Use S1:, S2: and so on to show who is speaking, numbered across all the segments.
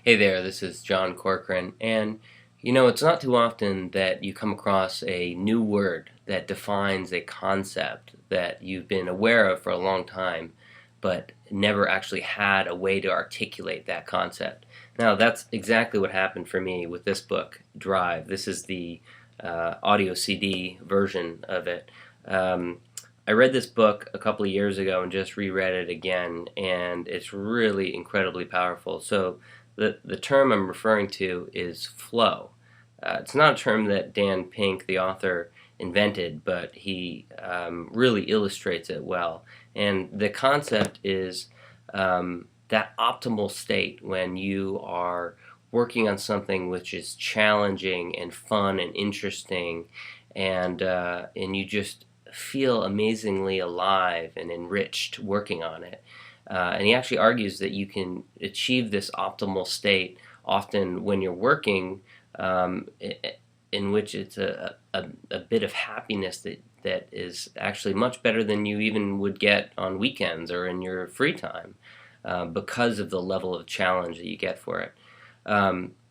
S1: Hey there, this is John Corcoran, and it's not too often that you come across a new word that defines a concept that you've been aware of for a long time, but never actually had a way to articulate that concept. Now, that's exactly what happened for me with this book, Drive. This is the audio CD version of it. I read this book a couple of years ago and just reread it again, and it's really incredibly powerful. So, the term I'm referring to is flow. It's not a term that Dan Pink, the author, invented, but he really illustrates it well. And the concept is that optimal state when you are working on something which is challenging and fun and interesting, and you just feel amazingly alive and enriched working on it. And he actually argues that you can achieve this optimal state often when you're working, in which it's a bit of happiness that is actually much better than you even would get on weekends or in your free time, because of the level of challenge that you get for it.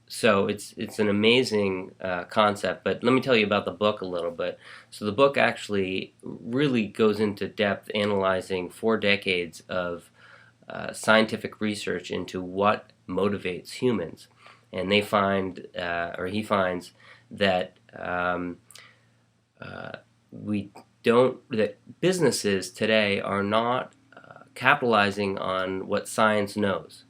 S1: So it's an amazing concept, but let me tell you about the book a little bit. So the book actually really goes into depth analyzing 4 decades of scientific research into what motivates humans, and they find, or he finds, that we don't that businesses today are not capitalizing on what science knows,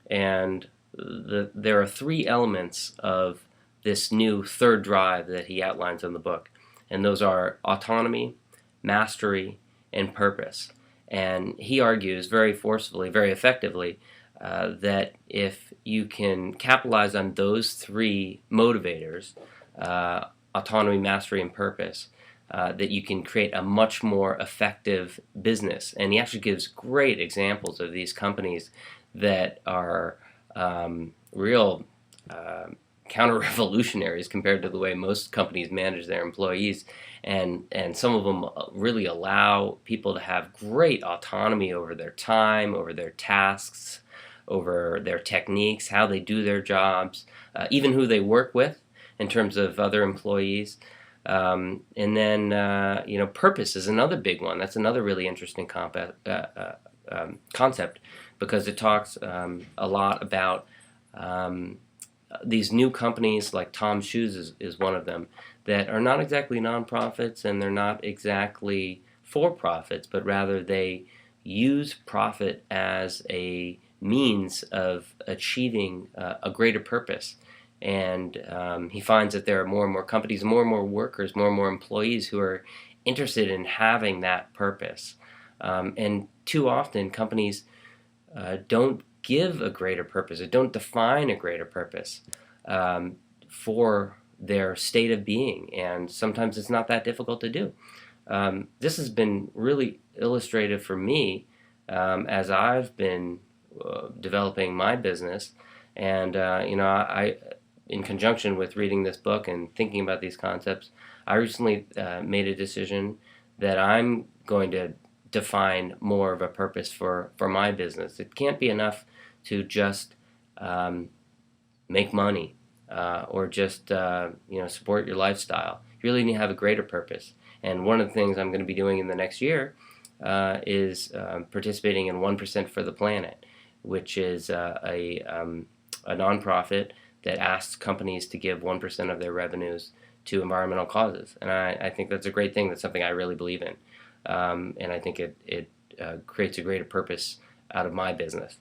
S1: and there are 3 elements of this new third drive that he outlines in the book, and those are autonomy, mastery, and purpose. And he argues very forcefully, very effectively, that if you can capitalize on those 3 motivators, autonomy, mastery, and purpose, that you can create a much more effective business. And he actually gives great examples of these companies that are real counter-revolutionaries compared to the way most companies manage their employees, and some of them really allow people to have great autonomy over their time, over their tasks, over their techniques, how they do their jobs, even who they work with in terms of other employees. And then purpose is another big one. That's another really interesting concept, because it talks a lot about these new companies, like Tom's Shoes is one of them, that are not exactly nonprofits and they're not exactly for profits, but rather they use profit as a means of achieving a greater purpose. And he finds that there are more and more companies, more and more workers, more and more employees who are interested in having that purpose. And too often companies don't give a greater purpose, or don't define a greater purpose for their state of being, and sometimes it's not that difficult to do. This has been really illustrative for me, as I've been developing my business, and I, in conjunction with reading this book and thinking about these concepts, I recently made a decision that I'm going to define more of a purpose for my business. It can't be enough to just make money, or just support your lifestyle. You really need to have a greater purpose. And one of the things I'm going to be doing in the next year is participating in 1% for the Planet, which is a nonprofit that asks companies to give 1% of their revenues to environmental causes. And I think that's a great thing. That's something I really believe in. And I think it creates a greater purpose out of my business.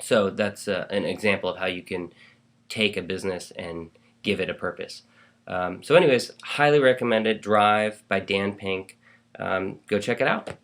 S1: So that's an example of how you can take a business and give it a purpose. So anyways, highly recommended. Drive by Dan Pink. Go check it out.